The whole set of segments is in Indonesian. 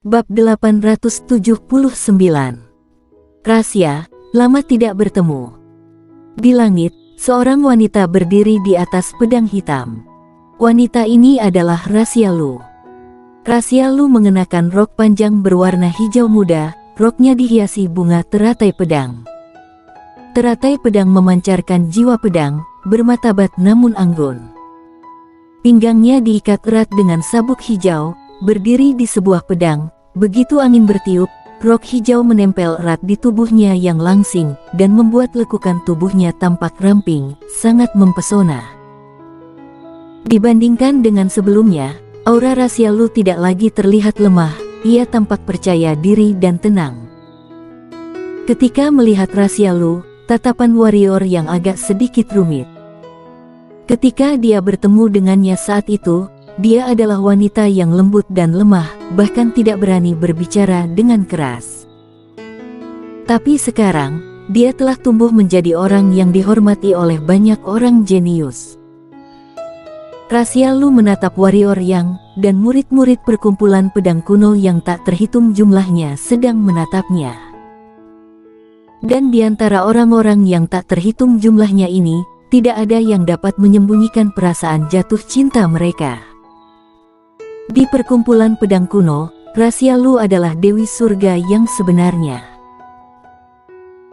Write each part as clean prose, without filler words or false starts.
Bab 879. Rahasia, lama tidak bertemu. Di langit, seorang wanita berdiri di atas pedang hitam. Wanita ini adalah Rahasia Lu. Rahasia Lu mengenakan rok panjang berwarna hijau muda, roknya dihiasi bunga teratai pedang. Teratai pedang memancarkan jiwa pedang, bermatabat namun anggun. Pinggangnya diikat erat dengan sabuk hijau, berdiri di sebuah pedang. Begitu angin bertiup, rok hijau menempel erat di tubuhnya yang langsing, dan membuat lekukan tubuhnya tampak ramping, sangat mempesona. Dibandingkan dengan sebelumnya, aura Rahasia Lu tidak lagi terlihat lemah, ia tampak percaya diri dan tenang. Ketika melihat Rahasia Lu, tatapan warrior yang agak sedikit rumit. Ketika dia bertemu dengannya saat itu, dia adalah wanita yang lembut dan lemah, bahkan tidak berani berbicara dengan keras. Tapi sekarang, dia telah tumbuh menjadi orang yang dihormati oleh banyak orang jenius. Rahasia Lu menatap warrior yang, dan murid-murid perkumpulan pedang kuno yang tak terhitung jumlahnya sedang menatapnya. Dan di antara orang-orang yang tak terhitung jumlahnya ini, tidak ada yang dapat menyembunyikan perasaan jatuh cinta mereka. Di perkumpulan pedang kuno, Rahasia Lu adalah Dewi Surga yang sebenarnya.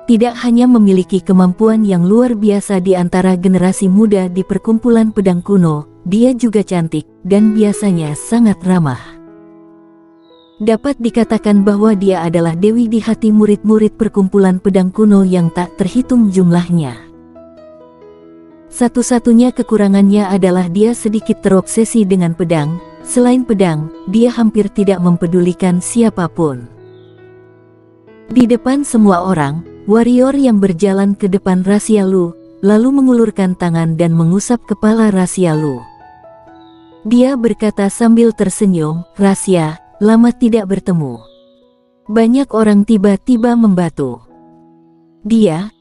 Tidak hanya memiliki kemampuan yang luar biasa di antara generasi muda di perkumpulan pedang kuno, dia juga cantik, dan biasanya sangat ramah. Dapat dikatakan bahwa dia adalah dewi di hati murid-murid perkumpulan pedang kuno yang tak terhitung jumlahnya. Satu-satunya kekurangannya adalah dia sedikit terobsesi dengan pedang. Selain pedang, dia hampir tidak mempedulikan siapapun. Di depan semua orang, warrior yang berjalan ke depan Rahasia Lu, lalu mengulurkan tangan dan mengusap kepala Rahasia Lu. Dia berkata sambil tersenyum, "Rahasia, lama tidak bertemu." Banyak orang tiba-tiba membatu. Dia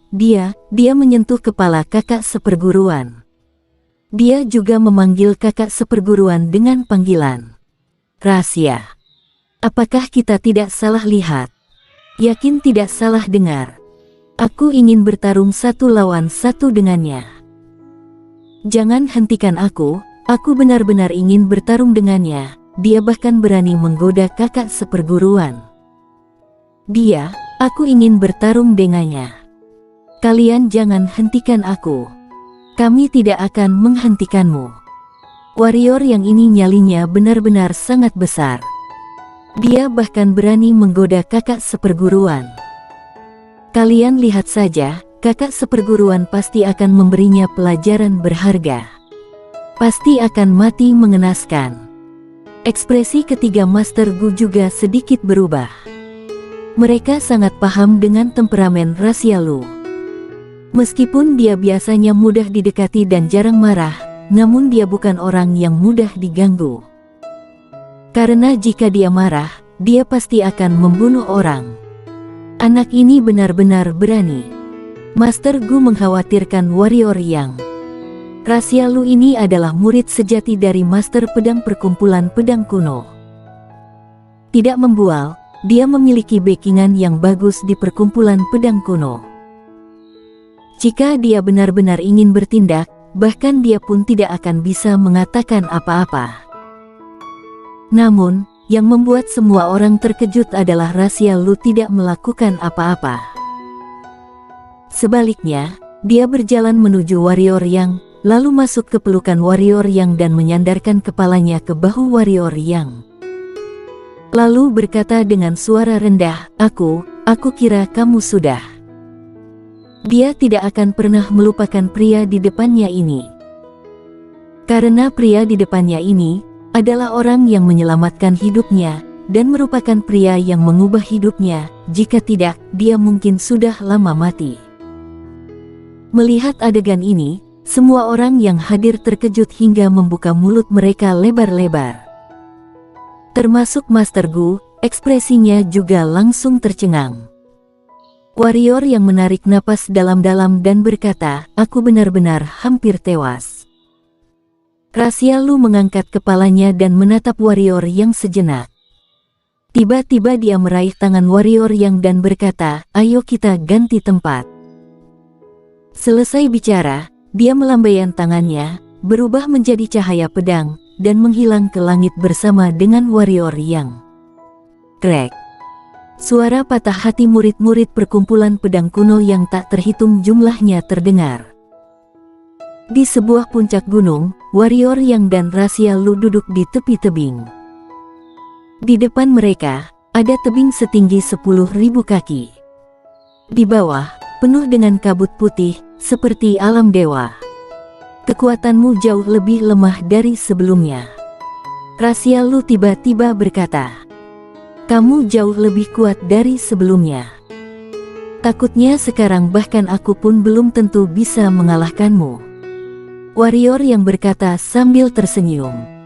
menyentuh kepala kakak seperguruan. Dia juga memanggil kakak seperguruan dengan panggilan Rahasia. Apakah kita tidak salah lihat? Yakin tidak salah dengar? Aku ingin bertarung satu lawan satu dengannya. Jangan hentikan aku benar-benar ingin bertarung dengannya. Dia bahkan berani menggoda kakak seperguruan. Aku ingin bertarung dengannya. Kalian jangan hentikan aku. Kami tidak akan menghentikanmu. Warrior yang ini nyalinya benar-benar sangat besar. Dia bahkan berani menggoda kakak seperguruan. Kalian lihat saja, kakak seperguruan pasti akan memberinya pelajaran berharga. Pasti akan mati mengenaskan. Ekspresi ketiga Master Gu juga sedikit berubah. Mereka sangat paham dengan temperamen Rahasia Lu. Meskipun dia biasanya mudah didekati dan jarang marah, namun dia bukan orang yang mudah diganggu. Karena jika dia marah, dia pasti akan membunuh orang. Anak ini benar-benar berani. Master Gu mengkhawatirkan warrior yang. Rahasia Lu ini adalah murid sejati dari Master Pedang Perkumpulan Pedang Kuno. Tidak membual, dia memiliki backingan yang bagus di Perkumpulan Pedang Kuno. Jika dia benar-benar ingin bertindak, bahkan dia pun tidak akan bisa mengatakan apa-apa. Namun, yang membuat semua orang terkejut adalah Rahasia Lu tidak melakukan apa-apa. Sebaliknya, dia berjalan menuju warrior yang, lalu masuk ke pelukan warrior yang dan menyandarkan kepalanya ke bahu warrior yang. Lalu berkata dengan suara rendah, Aku kira kamu sudah. Dia tidak akan pernah melupakan pria di depannya ini. Karena pria di depannya ini adalah orang yang menyelamatkan hidupnya dan merupakan pria yang mengubah hidupnya. Jika tidak, dia mungkin sudah lama mati. Melihat adegan ini, semua orang yang hadir terkejut hingga membuka mulut mereka lebar-lebar. Termasuk Master Gu, ekspresinya juga langsung tercengang. Warrior yang menarik napas dalam-dalam dan berkata, "Aku benar-benar hampir tewas." Rahasia Lu mengangkat kepalanya dan menatap warrior yang sejenak. Tiba-tiba dia meraih tangan warrior yang dan berkata, "Ayo kita ganti tempat." Selesai bicara, dia melambaikan tangannya, berubah menjadi cahaya pedang, dan menghilang ke langit bersama dengan warrior yang. Krek. Suara patah hati murid-murid perkumpulan pedang kuno yang tak terhitung jumlahnya terdengar. Di sebuah puncak gunung, warrior yang dan Rasia Lu duduk di tepi tebing. Di depan mereka, ada tebing setinggi 10.000 kaki. Di bawah, penuh dengan kabut putih, seperti alam dewa. Kekuatanmu jauh lebih lemah dari sebelumnya. Rasia Lu tiba-tiba berkata, "Kamu jauh lebih kuat dari sebelumnya. Takutnya sekarang bahkan aku pun belum tentu bisa mengalahkanmu." Warrior yang berkata sambil tersenyum.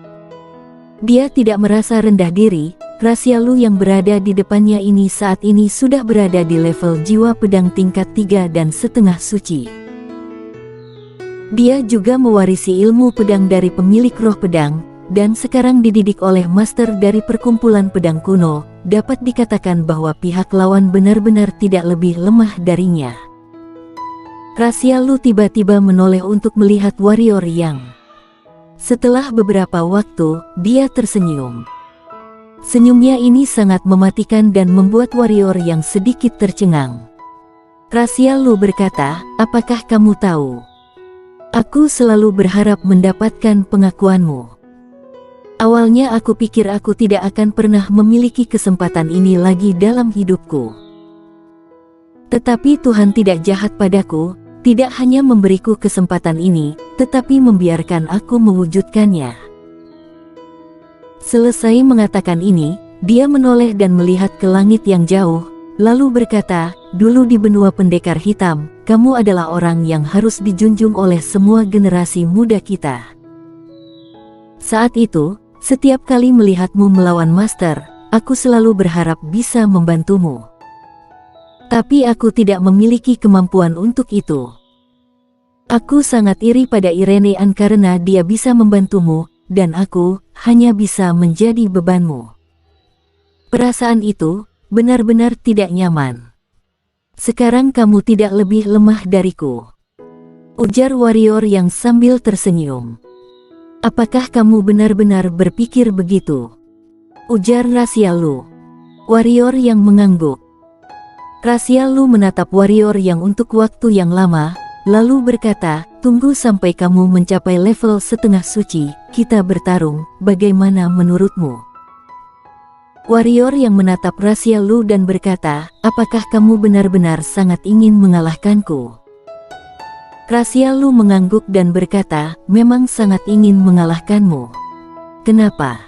Dia tidak merasa rendah diri. Rasia Lu yang berada di depannya ini saat ini sudah berada di level jiwa pedang tingkat 3,5 suci. Dia juga mewarisi ilmu pedang dari pemilik roh pedang, dan sekarang dididik oleh master dari perkumpulan pedang kuno. Dapat dikatakan bahwa pihak lawan benar-benar tidak lebih lemah darinya. Rasia Lu tiba-tiba menoleh untuk melihat warrior yang. Setelah beberapa waktu, dia tersenyum. Senyumnya ini sangat mematikan dan membuat warrior yang sedikit tercengang. Rasia Lu berkata, "Apakah kamu tahu? Aku selalu berharap mendapatkan pengakuanmu. Awalnya aku pikir aku tidak akan pernah memiliki kesempatan ini lagi dalam hidupku. Tetapi Tuhan tidak jahat padaku, tidak hanya memberiku kesempatan ini, tetapi membiarkan aku mewujudkannya." Selesai mengatakan ini, dia menoleh dan melihat ke langit yang jauh, lalu berkata, "Dulu di benua pendekar hitam, kamu adalah orang yang harus dijunjung oleh semua generasi muda kita. Saat itu, setiap kali melihatmu melawan master, aku selalu berharap bisa membantumu. Tapi aku tidak memiliki kemampuan untuk itu. Aku sangat iri pada Irene An karena dia bisa membantumu, dan aku hanya bisa menjadi bebanmu. Perasaan itu benar-benar tidak nyaman. Sekarang kamu tidak lebih lemah dariku," ujar warrior yang sambil tersenyum. "Apakah kamu benar-benar berpikir begitu?" ujar Rasia Lu. Warrior yang mengangguk. Rasia Lu menatap warrior yang untuk waktu yang lama, lalu berkata, "Tunggu sampai kamu mencapai level setengah suci, kita bertarung, bagaimana menurutmu?" Warrior yang menatap Rasia Lu dan berkata, "Apakah kamu benar-benar sangat ingin mengalahkanku?" Rasia Lu mengangguk dan berkata, "Memang sangat ingin mengalahkanmu." "Kenapa?"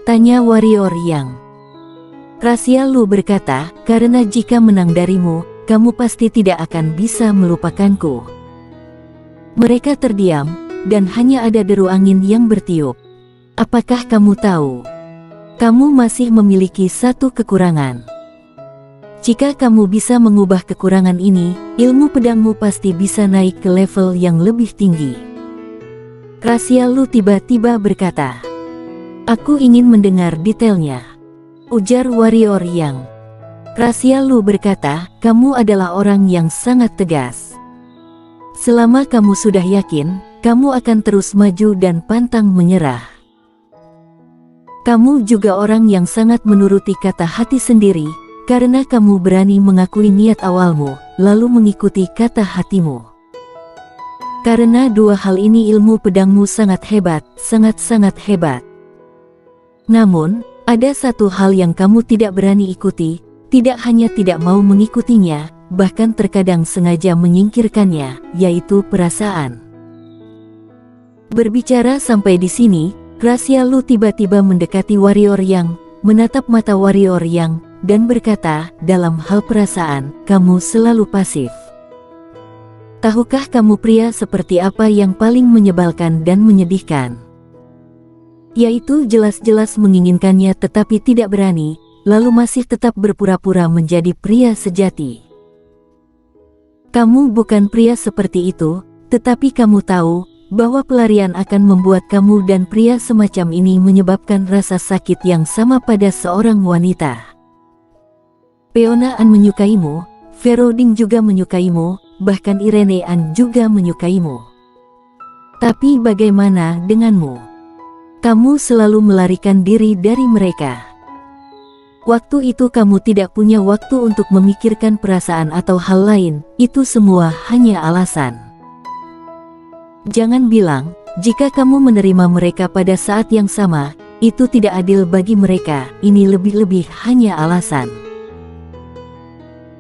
tanya warrior yang. Rasia Lu berkata, "Karena jika menang darimu, kamu pasti tidak akan bisa melupakanku." Mereka terdiam, dan hanya ada deru angin yang bertiup. "Apakah kamu tahu? Kamu masih memiliki satu kekurangan. Jika kamu bisa mengubah kekurangan ini, ilmu pedangmu pasti bisa naik ke level yang lebih tinggi." Rasia Lu tiba-tiba berkata, "Aku ingin mendengar detailnya," ujar warrior yang. Rasia Lu berkata, "Kamu adalah orang yang sangat tegas. Selama kamu sudah yakin, kamu akan terus maju dan pantang menyerah. Kamu juga orang yang sangat menuruti kata hati sendiri, karena kamu berani mengakui niat awalmu, lalu mengikuti kata hatimu. Karena dua hal ini ilmu pedangmu sangat hebat, sangat-sangat hebat. Namun, ada satu hal yang kamu tidak berani ikuti, tidak hanya tidak mau mengikutinya, bahkan terkadang sengaja menyingkirkannya, yaitu perasaan." Berbicara sampai di sini, Rasia Lu tiba-tiba mendekati warrior yang, menatap mata warrior yang, dan berkata, "Dalam hal perasaan, kamu selalu pasif. Tahukah kamu pria seperti apa yang paling menyebalkan dan menyedihkan? Yaitu jelas-jelas menginginkannya tetapi tidak berani, lalu masih tetap berpura-pura menjadi pria sejati. Kamu bukan pria seperti itu, tetapi kamu tahu, bahwa pelarian akan membuat kamu dan pria semacam ini menyebabkan rasa sakit yang sama pada seorang wanita. Peona An menyukaimu, Veroding juga menyukaimu, bahkan Irene An juga menyukaimu. Tapi bagaimana denganmu? Kamu selalu melarikan diri dari mereka. Waktu itu kamu tidak punya waktu untuk memikirkan perasaan atau hal lain, itu semua hanya alasan. Jangan bilang, jika kamu menerima mereka pada saat yang sama, itu tidak adil bagi mereka, ini lebih-lebih hanya alasan.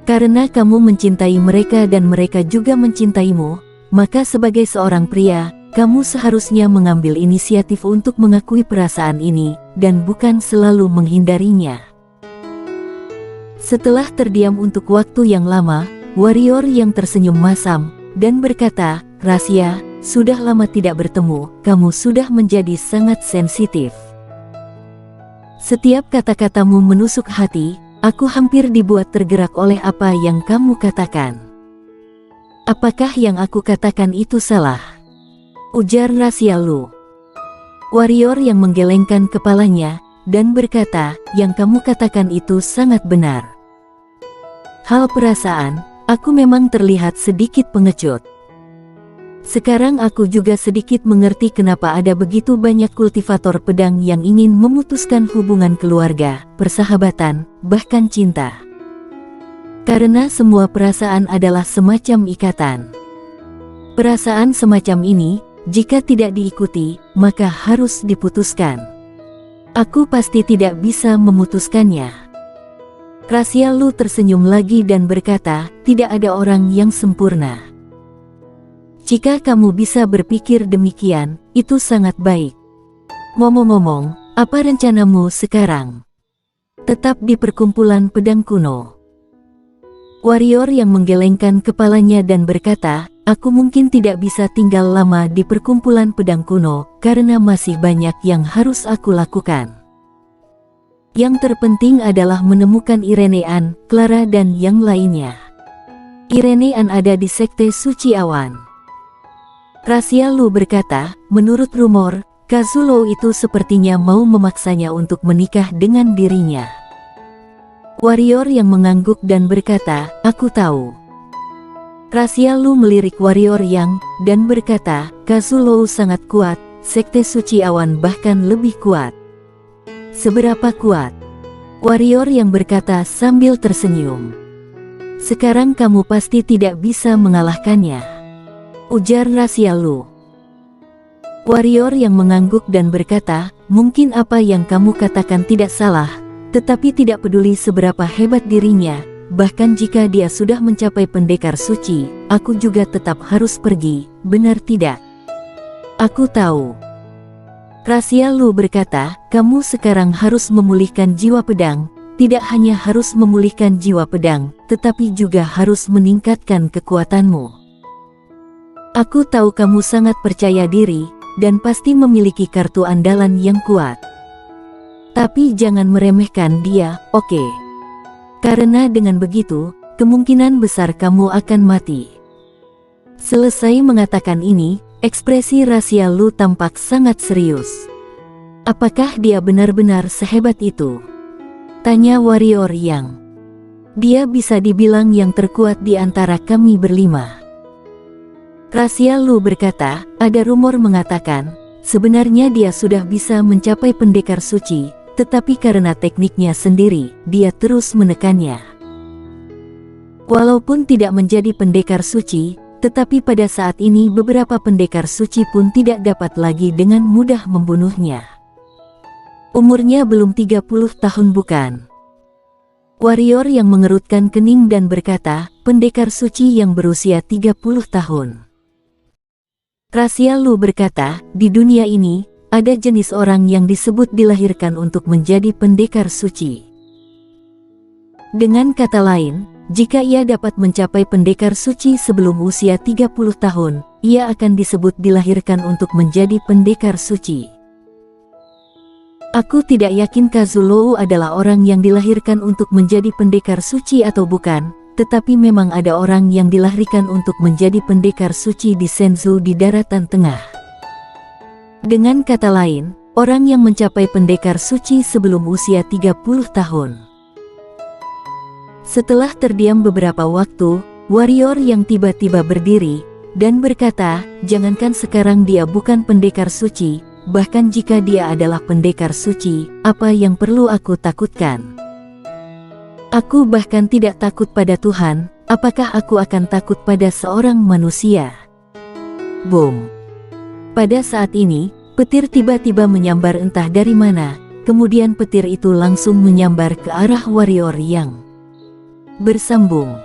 Karena kamu mencintai mereka dan mereka juga mencintaimu, maka sebagai seorang pria, kamu seharusnya mengambil inisiatif untuk mengakui perasaan ini, dan bukan selalu menghindarinya. Setelah terdiam untuk waktu yang lama, warrior yang tersenyum masam, dan berkata, "Rasya, sudah lama tidak bertemu, kamu sudah menjadi sangat sensitif. Setiap kata-katamu menusuk hati, aku hampir dibuat tergerak oleh apa yang kamu katakan. Apakah yang aku katakan itu salah?" Ujar Rasya Lu. Warrior yang menggelengkan kepalanya, dan berkata, "Yang kamu katakan itu sangat benar. Hal perasaan, aku memang terlihat sedikit pengecut. Sekarang aku juga sedikit mengerti kenapa ada begitu banyak kultivator pedang yang ingin memutuskan hubungan keluarga, persahabatan, bahkan cinta. Karena semua perasaan adalah semacam ikatan. Perasaan semacam ini, jika tidak diikuti, maka harus diputuskan. Aku pasti tidak bisa memutuskannya." Rasya Lu tersenyum lagi dan berkata, "Tidak ada orang yang sempurna. Jika kamu bisa berpikir demikian, itu sangat baik. Ngomong-ngomong, apa rencanamu sekarang? Tetap di perkumpulan pedang kuno?" Warrior yang menggelengkan kepalanya dan berkata, "Aku mungkin tidak bisa tinggal lama di perkumpulan pedang kuno, karena masih banyak yang harus aku lakukan. Yang terpenting adalah menemukan Irene An, Clara dan yang lainnya. Irene An ada di Sekte Suci Awan." Rasya Lu berkata, "Menurut rumor, Kazulo itu sepertinya mau memaksanya untuk menikah dengan dirinya." Warrior yang mengangguk dan berkata, "Aku tahu." Rasya Lu melirik warrior yang, dan berkata, "Kazulo sangat kuat, Sekte Suci Awan bahkan lebih kuat." "Seberapa kuat?" Warrior yang berkata sambil tersenyum. "Sekarang kamu pasti tidak bisa mengalahkannya," ujar Rasya Lu. Warrior yang mengangguk dan berkata, "Mungkin apa yang kamu katakan tidak salah, tetapi tidak peduli seberapa hebat dirinya, bahkan jika dia sudah mencapai pendekar suci, aku juga tetap harus pergi, benar tidak?" "Aku tahu." Rasya Lu berkata, "Kamu sekarang harus memulihkan jiwa pedang, tidak hanya harus memulihkan jiwa pedang, tetapi juga harus meningkatkan kekuatanmu. Aku tahu kamu sangat percaya diri, dan pasti memiliki kartu andalan yang kuat. Tapi jangan meremehkan dia, oke? Karena dengan begitu, kemungkinan besar kamu akan mati." Selesai mengatakan ini, ekspresi Rasya Lu tampak sangat serius. "Apakah dia benar-benar sehebat itu?" tanya warrior yang. "Dia bisa dibilang yang terkuat di antara kami berlima." Rasya Lu berkata, "Ada rumor mengatakan, sebenarnya dia sudah bisa mencapai pendekar suci, tetapi karena tekniknya sendiri, dia terus menekannya. Walaupun tidak menjadi pendekar suci, tetapi pada saat ini beberapa pendekar suci pun tidak dapat lagi dengan mudah membunuhnya. Umurnya belum 30 tahun bukan?" Warrior yang mengerutkan kening dan berkata, "Pendekar suci yang berusia 30 tahun. Rasya Lu berkata, "Di dunia ini, ada jenis orang yang disebut dilahirkan untuk menjadi pendekar suci. Dengan kata lain, jika ia dapat mencapai pendekar suci sebelum usia 30 tahun, ia akan disebut dilahirkan untuk menjadi pendekar suci. Aku tidak yakin Kazulo adalah orang yang dilahirkan untuk menjadi pendekar suci atau bukan, tetapi memang ada orang yang dilahirkan untuk menjadi pendekar suci di Senzu di daratan tengah. Dengan kata lain, orang yang mencapai pendekar suci sebelum usia 30 tahun. Setelah terdiam beberapa waktu, warrior yang tiba-tiba berdiri dan berkata, "Jangankan sekarang dia bukan pendekar suci, bahkan jika dia adalah pendekar suci, apa yang perlu aku takutkan? Aku bahkan tidak takut pada Tuhan, apakah aku akan takut pada seorang manusia?" Boom! Pada saat ini, petir tiba-tiba menyambar entah dari mana, kemudian petir itu langsung menyambar ke arah warrior yang bersambung.